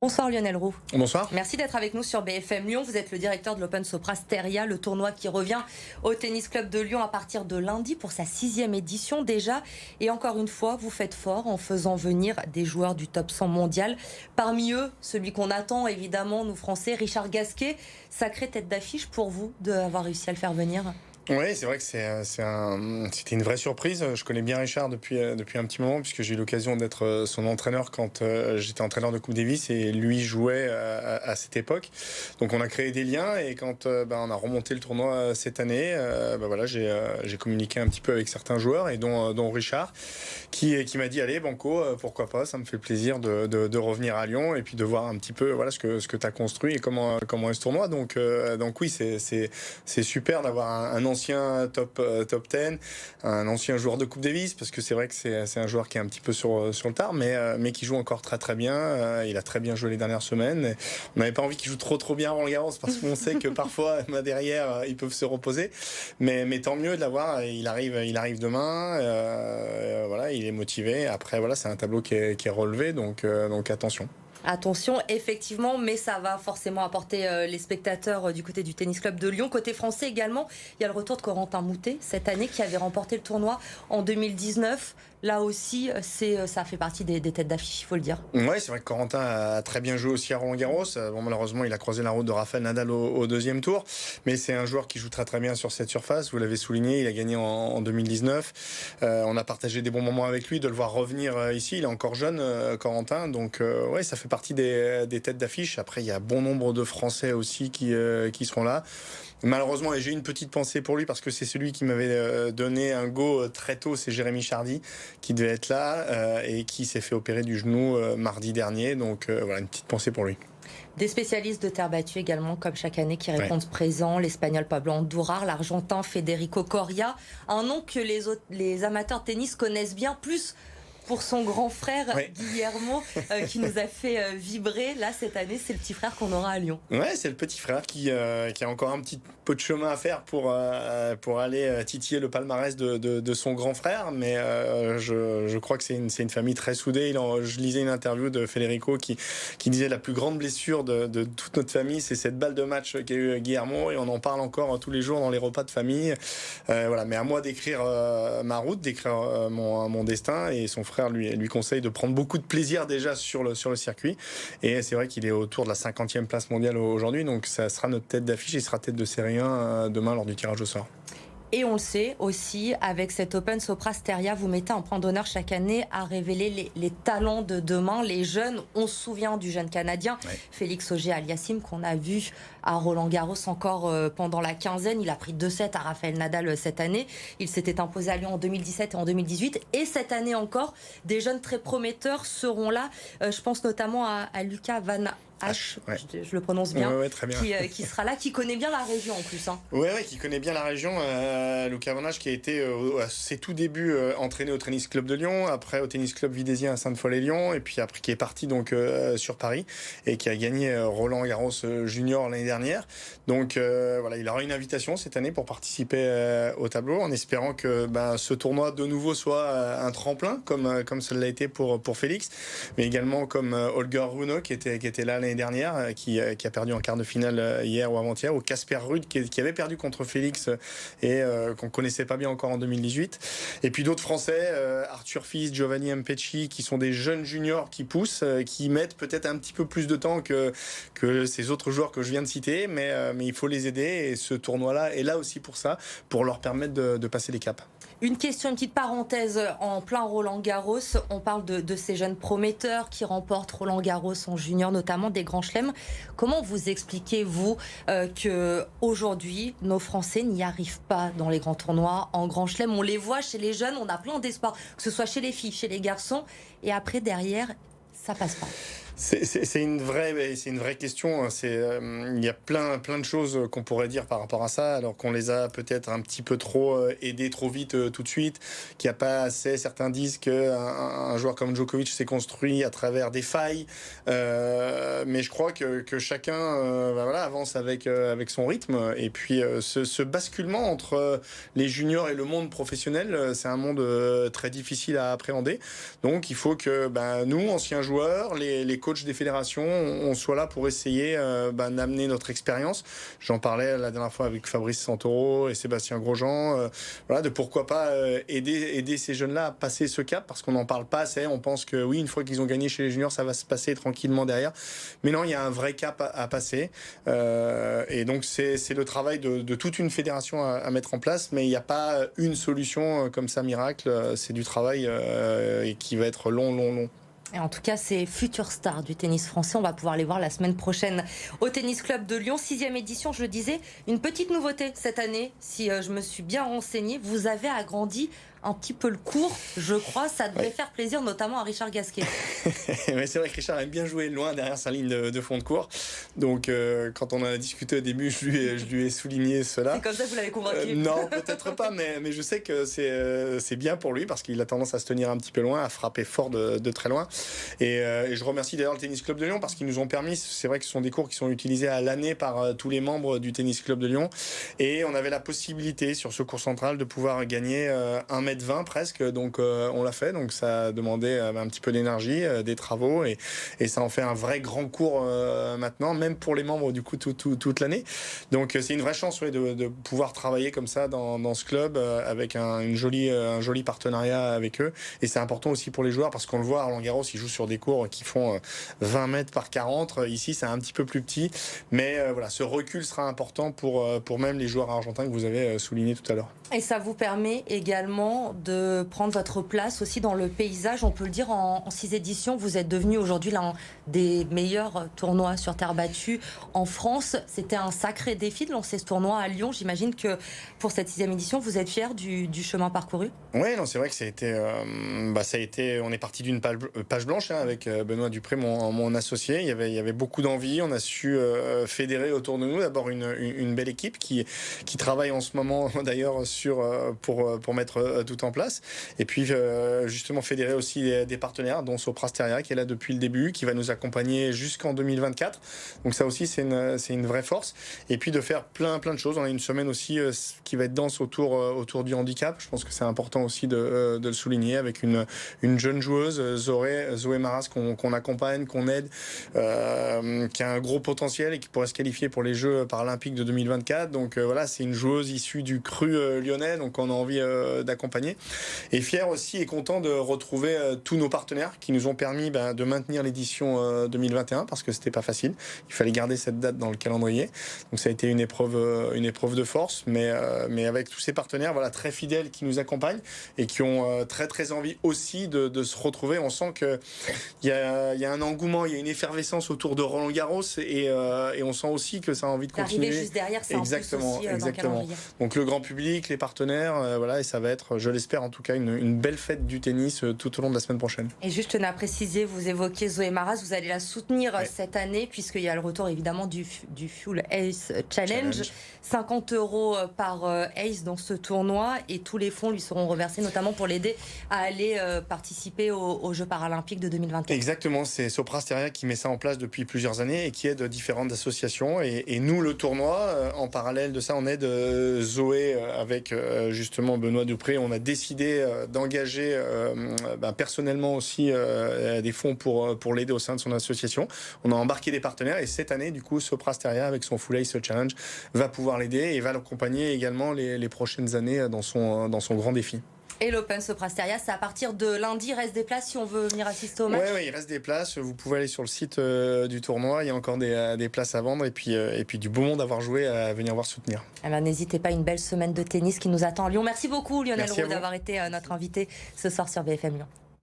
Bonsoir Lionel Roux. Bonsoir. Merci d'être avec nous sur BFM Lyon. Vous êtes le directeur de l'Open Sopra Steria, le tournoi qui revient au Tennis Club de Lyon à partir de lundi pour sa 6e édition déjà. Et encore une fois, vous faites fort en faisant venir des joueurs du top 100 mondial. Parmi eux, celui qu'on attend évidemment, nous Français, Richard Gasquet. Sacrée tête d'affiche pour vous d'avoir réussi à le faire venir. Oui, c'est vrai que c'était une vraie surprise. Je connais bien Richard depuis un petit moment puisque j'ai eu l'occasion d'être son entraîneur quand j'étais entraîneur de Coupe Davis et lui jouait à cette époque. Donc on a créé des liens et quand on a remonté le tournoi cette année, voilà, j'ai communiqué un petit peu avec certains joueurs et dont Richard qui m'a dit allez Banco, pourquoi pas, ça me fait plaisir de revenir à Lyon et puis de voir un petit peu voilà ce que tu as construit et comment est ce tournoi. Donc oui, c'est super d'avoir un ancien top 10, un ancien joueur de Coupe Davis, parce que c'est vrai que c'est un joueur qui est un petit peu sur le tard, mais qui joue encore très très bien. Il a très bien joué les dernières semaines. On n'avait pas envie qu'il joue trop bien Roland Garros, parce qu'on sait que parfois derrière ils peuvent se reposer. Mais tant mieux de l'avoir. Il arrive demain. Voilà, il est motivé. Après voilà, c'est un tableau qui est relevé, donc attention. Attention, effectivement, mais ça va forcément apporter les spectateurs du côté du Tennis Club de Lyon. Côté français également, il y a le retour de Corentin Moutet cette année qui avait remporté le tournoi en 2019. Là aussi, ça fait partie des têtes d'affiche, il faut le dire. Ouais, c'est vrai que Corentin a très bien joué aussi à Roland-Garros. Bon, malheureusement, il a croisé la route de Rafael Nadal au deuxième tour. Mais c'est un joueur qui joue très très bien sur cette surface. Vous l'avez souligné, il a gagné en 2019. On a partagé des bons moments avec lui. De le voir revenir ici, il est encore jeune, Corentin. Donc, ouais, ça fait partie des têtes d'affiche. Après, il y a bon nombre de Français aussi qui seront là. Malheureusement, et j'ai une petite pensée pour lui parce que c'est celui qui m'avait donné un go très tôt, c'est Jérémy Chardy qui devait être là et qui s'est fait opérer du genou mardi dernier. Donc voilà, une petite pensée pour lui. Des spécialistes de terre battue également, comme chaque année, qui répondent présents. L'Espagnol Pablo Andújar, l'Argentin Federico Coria. Un nom que les amateurs de tennis connaissent bien, plus pour son grand frère Guillermo qui nous a fait vibrer. Là, cette année, c'est le petit frère qu'on aura à Lyon. Ouais, c'est le petit frère qui a encore un petit peu de chemin à faire pour aller titiller le palmarès de son grand frère. Mais je crois que c'est une famille très soudée. Je lisais une interview de Federico qui disait la plus grande blessure de toute notre famille, c'est cette balle de match qu'a eu Guillermo. Et on en parle encore tous les jours dans les repas de famille. Voilà, mais à moi d'écrire ma route, d'écrire mon destin. Et son frère lui conseille de prendre beaucoup de plaisir déjà sur le circuit. Et c'est vrai qu'il est autour de la 50e place mondiale aujourd'hui. Donc ça sera notre tête d'affiche. Il sera tête de série 1 demain lors du tirage au sort. Et on le sait aussi, avec cet Open Sopra Steria, vous mettez un point d'honneur chaque année à révéler les talents de demain, les jeunes. On se souvient du jeune Canadien, Félix Auger-Aliassime, qu'on a vu à Roland-Garros encore pendant la quinzaine. Il a pris 2-7 à Rafael Nadal cette année. Il s'était imposé à Lyon en 2017 et en 2018. Et cette année encore, des jeunes très prometteurs seront là. Je pense notamment à Lucas Van H, je le prononce bien, très bien. Qui sera là, qui connaît bien la région en plus. Oui, qui connaît bien la région. Lucas Van H qui a été à ses tout débuts entraîné au Tennis Club de Lyon, après au Tennis Club Vidésien à Sainte-Foy-les-Lyons, et puis après qui est parti donc sur Paris et qui a gagné Roland Garros Junior l'année dernière. Donc voilà, il aura une invitation cette année pour participer au tableau, en espérant que ce tournoi de nouveau soit un tremplin comme ça l'a été pour Félix, mais également comme Holger Rune qui était là l'année dernière, qui a perdu en quart de finale hier ou avant-hier, ou Casper Ruud qui avait perdu contre Félix et qu'on connaissait pas bien encore en 2018. Et puis d'autres Français, Arthur Fils, Giovanni Mpecci, qui sont des jeunes juniors qui poussent, qui mettent peut-être un petit peu plus de temps que ces autres joueurs que je viens de citer, mais il faut les aider et ce tournoi-là est là aussi pour ça, pour leur permettre de passer les caps. Une question, une petite parenthèse, en plein Roland-Garros, on parle de ces jeunes prometteurs qui remportent Roland-Garros en junior, notamment des grands chelems. Comment vous expliquez-vous qu'aujourd'hui, nos Français n'y arrivent pas dans les grands tournois en grand chelem? On les voit chez les jeunes, on a plein d'espoir, que ce soit chez les filles, chez les garçons, et après, derrière, ça passe pas. C'est une vraie question. Il y a plein de choses qu'on pourrait dire par rapport à ça, alors qu'on les a peut-être un petit peu trop aidés trop vite tout de suite, qu'il n'y a pas assez. Certains disent qu'un joueur comme Djokovic s'est construit à travers des failles, mais je crois que chacun avance avec son rythme. Et puis ce basculement entre les juniors et le monde professionnel, c'est un monde très difficile à appréhender. Donc il faut que nous, anciens joueurs, les coachs des fédérations, on soit là pour essayer d'amener notre expérience. J'en parlais la dernière fois avec Fabrice Santoro et Sébastien Grosjean, voilà, de pourquoi pas aider ces jeunes-là à passer ce cap, parce qu'on n'en parle pas assez. On pense que oui, une fois qu'ils ont gagné chez les juniors, ça va se passer tranquillement derrière. Mais non, il y a un vrai cap à passer. Et donc, c'est le travail de toute une fédération à mettre en place, mais il n'y a pas une solution comme ça miracle. C'est du travail qui va être long. Et en tout cas, ces futures stars du tennis français, on va pouvoir les voir la semaine prochaine au Tennis Club de Lyon. 6e édition, je le disais, une petite nouveauté cette année, si je me suis bien renseignée. Vous avez agrandi un petit peu le cours, je crois. Ça devrait faire plaisir, notamment à Richard Gasquet. Mais c'est vrai que Richard aime bien jouer loin derrière sa ligne de fond de cours. Donc, quand on en a discuté au début, je lui ai souligné cela. C'est comme ça que vous l'avez convaincu? Non, peut-être pas, mais je sais que c'est bien pour lui, parce qu'il a tendance à se tenir un petit peu loin, à frapper fort de très loin. Et je remercie d'ailleurs le Tennis Club de Lyon, parce qu'ils nous ont permis, c'est vrai que ce sont des cours qui sont utilisés à l'année par tous les membres du Tennis Club de Lyon. Et on avait la possibilité, sur ce cours central, de pouvoir gagner 1,20 m presque. Donc, on l'a fait. Donc, ça a demandé un petit peu d'énergie, des travaux. Et ça en fait un vrai grand cours maintenant, même pour les membres, du coup, toute l'année. Donc, c'est une vraie chance de pouvoir travailler comme ça dans ce club, avec un joli partenariat avec eux. Et c'est important aussi pour les joueurs, parce qu'on le voit à Roland-Garros, ils jouent sur des cours qui font 20 mètres par 40. Ici, c'est un petit peu plus petit. Mais voilà, ce recul sera important pour même les joueurs argentins que vous avez souligné tout à l'heure. Et ça vous permet également de prendre votre place aussi dans le paysage. On peut le dire, en 6 éditions, vous êtes devenu aujourd'hui l'un des meilleurs tournois sur terre battue en France. C'était un sacré défi de lancer ce tournoi à Lyon. J'imagine que pour cette 6e édition, vous êtes fier du chemin parcouru? Oui, non, c'est vrai que ça a été, on est parti d'une page blanche avec Benoît Dupré, mon associé. Il y avait beaucoup d'envie. On a su fédérer autour de nous d'abord une belle équipe qui travaille en ce moment d'ailleurs pour mettre tout en place. Et puis justement fédérer aussi des partenaires, dont Sopra Steria qui est là depuis le début, qui va nous accompagner jusqu'en 2024. Donc ça aussi c'est une vraie force. Et puis de faire plein de choses. On a une semaine aussi qui va être dense autour du handicap. Je pense que c'est important aussi de le souligner, avec une jeune joueuse, Zoé Maras, qu'on accompagne, qu'on aide, qui a un gros potentiel et qui pourrait se qualifier pour les Jeux paralympiques de 2024. Donc voilà, c'est une joueuse issue du cru lyonnais, donc on a envie d'accompagner. Et fier aussi et content de retrouver tous nos partenaires qui nous ont permis de maintenir l'édition 2021, parce que c'était pas facile. Il fallait garder cette date dans le calendrier. Donc ça a été une épreuve de force, mais avec tous ces partenaires, voilà, très fidèles, qui nous accompagnent et qui ont très envie aussi de se retrouver. On sent que il y a un engouement, il y a une effervescence autour de Roland-Garros, et on sent aussi que ça a envie de continuer. D'arriver juste derrière, c'est exactement, aussi exactement. dans le calendrier. Donc le grand public, les partenaires, voilà, et ça va être, je l'espère en tout cas, une belle fête du tennis tout au long de la semaine prochaine. Et juste, je tenais à préciser, vous évoquez Zoé Maras, vous allez la soutenir cette année, puisqu'il y a le retour évidemment du Fuel Ace Challenge. 50 € par Ace dans ce tournoi, et tous les fonds lui seront reversés, notamment pour l'aider à aller participer aux Jeux paralympiques de 2024. Exactement, c'est Sopra Steria qui met ça en place depuis plusieurs années et qui aide différentes associations. Et nous, le tournoi, en parallèle de ça, on aide Zoé avec justement Benoît Dupré. On a décidé d'engager personnellement aussi des fonds pour l'aider au sein de son association. On a embarqué des partenaires, et cette année, du coup, Sopra Steria, avec son Full Ace Challenge, va pouvoir l'aider et va l'accompagner également les prochaines années dans son grand défi. Et l'Open Sopra Steria, c'est à partir de lundi. Il reste des places si on veut venir assister au match? Oui, il reste des places. Vous pouvez aller sur le site du tournoi. Il y a encore des places à vendre. Et puis du beau monde à avoir joué, à venir voir soutenir. Alors, n'hésitez pas, une belle semaine de tennis qui nous attend à Lyon. Merci beaucoup Lionel Roux d'avoir été notre invité ce soir sur BFM Lyon.